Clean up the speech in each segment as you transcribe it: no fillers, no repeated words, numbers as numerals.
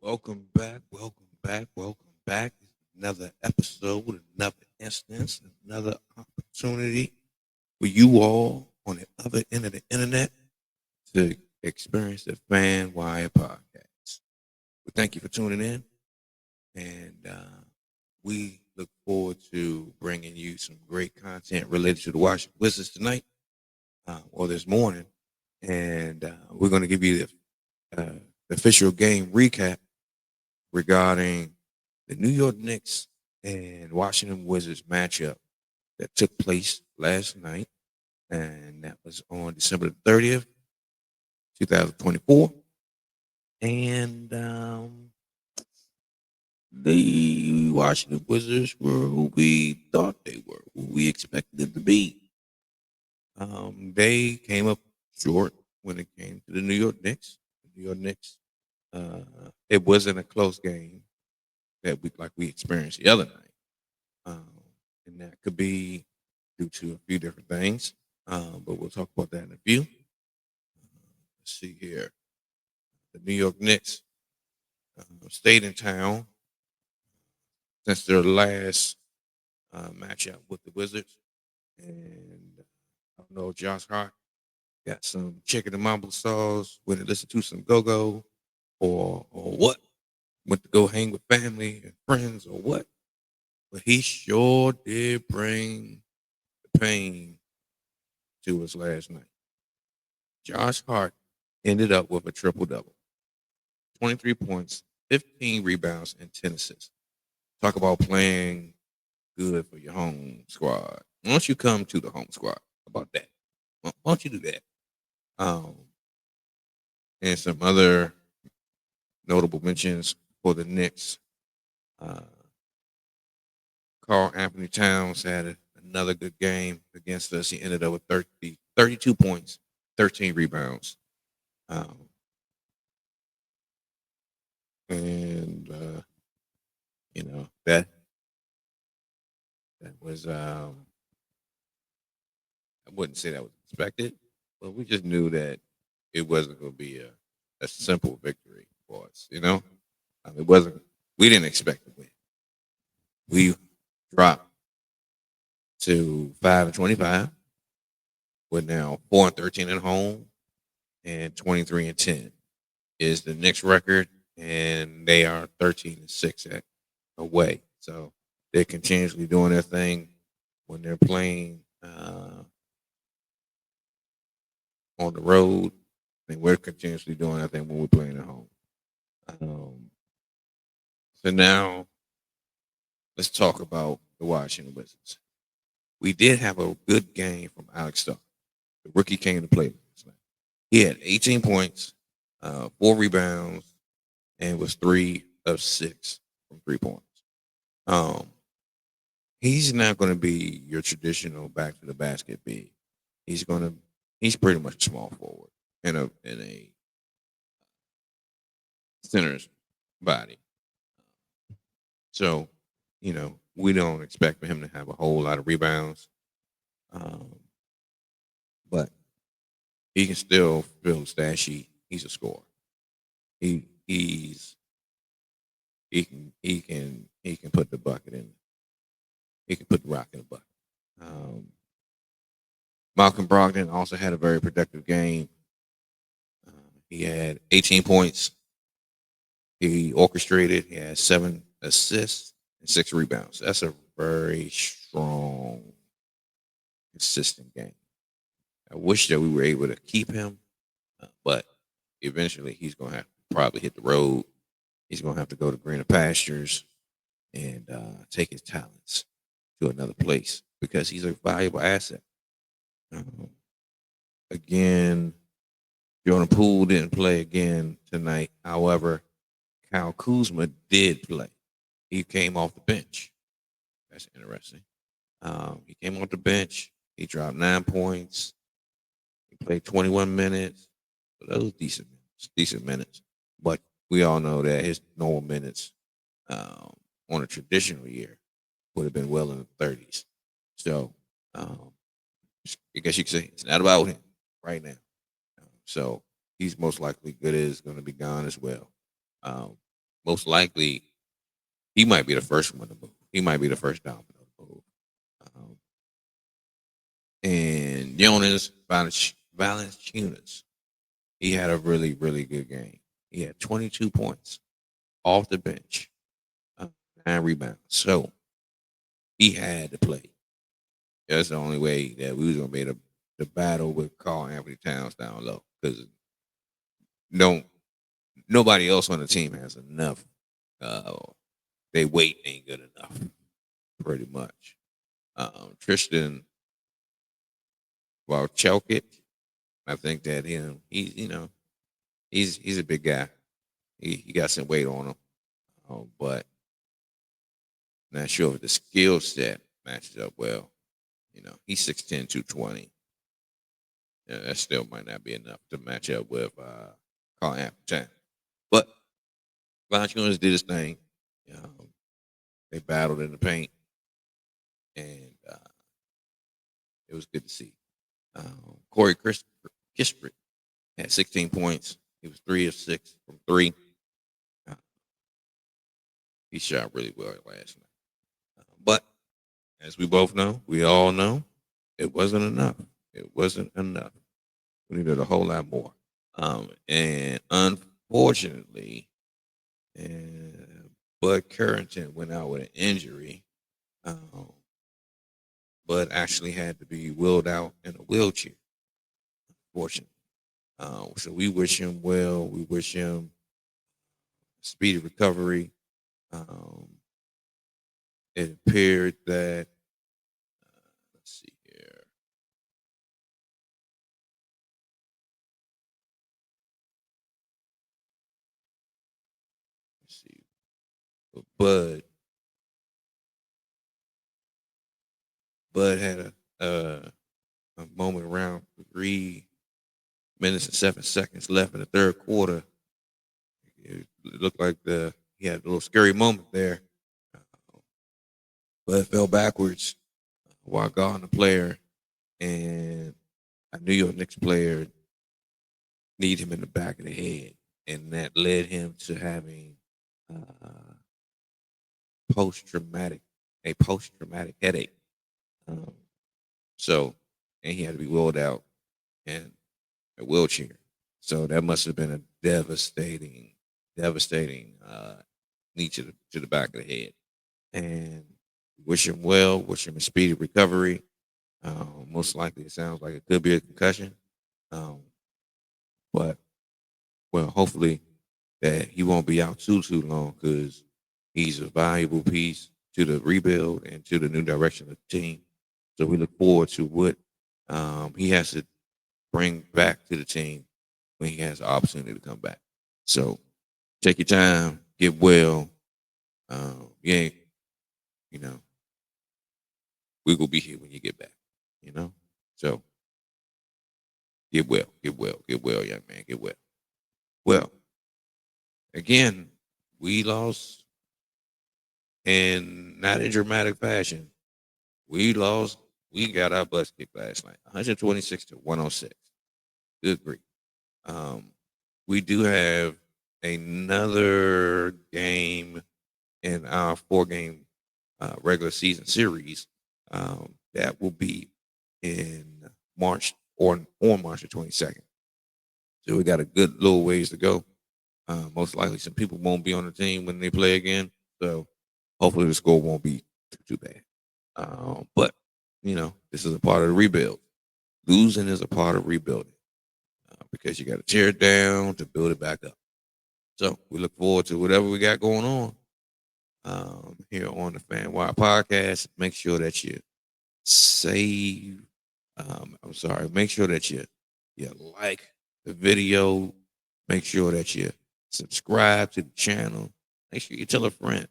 Welcome back, welcome back, welcome back. Another episode, another instance, another opportunity for you all on the other end of the internet to experience the Fan Wire podcast. We thank you for tuning in, and we look forward to bringing you some great content related to the Washington Wizards tonight or this morning. And we're going to give you the official game recap regarding the New York Knicks and Washington Wizards matchup that took place last night, and that was on December the 30th, 2024. And the Washington Wizards were who we thought they were, who we expected them to be. They came up short when it came to the New York Knicks. The New York Knicks, it wasn't a close game that we experienced the other night, and that could be due to a few different things. But we'll talk about that in a few. Let's see here. The New York Knicks stayed in town since their last matchup with the Wizards, and I don't know, Josh Hart got some chicken and mumble sauce, went to listen to some go-go, or what? Went to go hang with family and friends, or what? But he sure did bring the pain to us last night. Josh Hart ended up with a triple-double. 23 points, 15 rebounds, and 10 assists. Talk about playing good for your home squad. Why don't you come to the home squad? How about that? Why don't you do that? And some other notable mentions for the Knicks. Karl-Anthony Towns had another good game against us. He ended up with 32 points, 13 rebounds. And that was I wouldn't say that was expected, but we just knew that it wasn't going to be a simple victory for us. It wasn't. We didn't expect to win. We dropped to 5-25. We're now 4-13 at home, and 23-10 is the Knicks record, and they are 13-6 away. So they're continuously doing their thing when they're playing on the road, and we're continuously doing our thing when we're playing at home. So now let's talk about the Washington Wizards. We did have a good game from Alex Starr. The rookie came to play last night. He had 18 points, 4 rebounds, and was 3 of 6 from 3 points. He's not going to be your traditional back to the basket big. He's pretty much a small forward in a center's body. So, we don't expect for him to have a whole lot of rebounds. But he can still fill the stat sheet. He's a scorer. He can put the bucket in. He can put the rock in the bucket. Malcolm Brogdon also had a very productive game. He had 18 points. He orchestrated. He had 7 assists and 6 rebounds. That's a very strong, consistent game. I wish that we were able to keep him, but eventually he's going to have to probably hit the road. He's going to have to go to greener pastures and take his talents to another place because he's a valuable asset. Again, Jordan Poole didn't play again tonight. However, Kyle Kuzma did play. He came off the bench. That's interesting. He came off the bench. He dropped 9 points. He played 21 minutes. So those decent minutes. But we all know that his normal minutes on a traditional year would have been well in the 30s. So I guess you could say it's not about him right now. So he's most likely good is going to be gone as well. most likely he might be the first one to move. He might be the first domino to move. Um, and Jonas Valanciunas, he had a really, really good game. He had 22 points off the bench, uh, 9 rebounds. So he had to play. That's the only way that we was gonna be able to battle with Karl-Anthony Towns down low because no nobody else on the team has enough. Uh, they weight ain't good enough, pretty much. Tristan Wauchokic, I think that he's he's a big guy. He got some weight on him, but not sure if the skill set matches up well. He's 6'10", 220. Yeah, that still might not be enough to match up with Karl-Anthony. But Valanciunas did his thing. Um, they battled in the paint, and it was good to see. Corey Kispert had 16 points. He was 3 of 6 from 3. Uh, he shot really well last night. But as we all know, it wasn't enough. It wasn't enough. We needed a whole lot more. And unfortunately, Bud Carrington went out with an injury, but actually had to be wheeled out in a wheelchair, unfortunately. So we wish him well. We wish him speedy recovery. Um, it appeared that, let's see here. Let's see. Bud had a moment around 3 minutes and 7 seconds left in the third quarter. It looked like he had a little scary moment there. Bud fell backwards while guarding the player, and a New York Knicks player kneed him in the back of the head, and that led him to having uh, post traumatic headache. Um, so, and he had to be wheeled out in a wheelchair. So that must have been a devastating knee to the back of the head. And wish him well. Wish him a speedy recovery. Most likely, it sounds like it could be a concussion. Um, but well, hopefully that he won't be out too long because he's a valuable piece to the rebuild and to the new direction of the team. So we look forward to what he has to bring back to the team when he has the opportunity to come back. So take your time, get well. You ain't, you know, we will be here when you get back. So get well, young man, get well. Well, again, we lost, and not in dramatic fashion. We lost. We got our butts kicked last night, 126 to 106. Good grief. Um, we do have another game in our 4-game regular season series that will be in March or on March the 22nd. So we got a good little ways to go. Most likely, some people won't be on the team when they play again. So hopefully, the score won't be too bad. But this is a part of the rebuild. Losing is a part of rebuilding because you got to tear it down to build it back up. So we look forward to whatever we got going on here on the Fan Wire Podcast. Make sure that you save. Make sure that you like the video. Make sure that you subscribe to the channel. Make sure you tell a friend.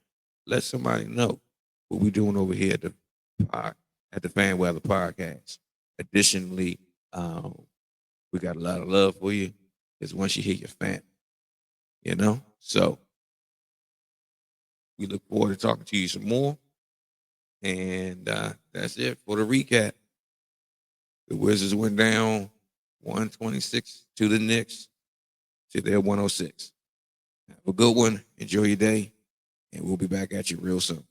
Let somebody know what we're doing over here at the Fan Weather Podcast. Additionally, we got a lot of love for you. Because once you hit your fan, So we look forward to talking to you some more. And that's it for the recap. The Wizards went down 126 to the Knicks to their 106. Have a good one. Enjoy your day, and we'll be back at you real soon.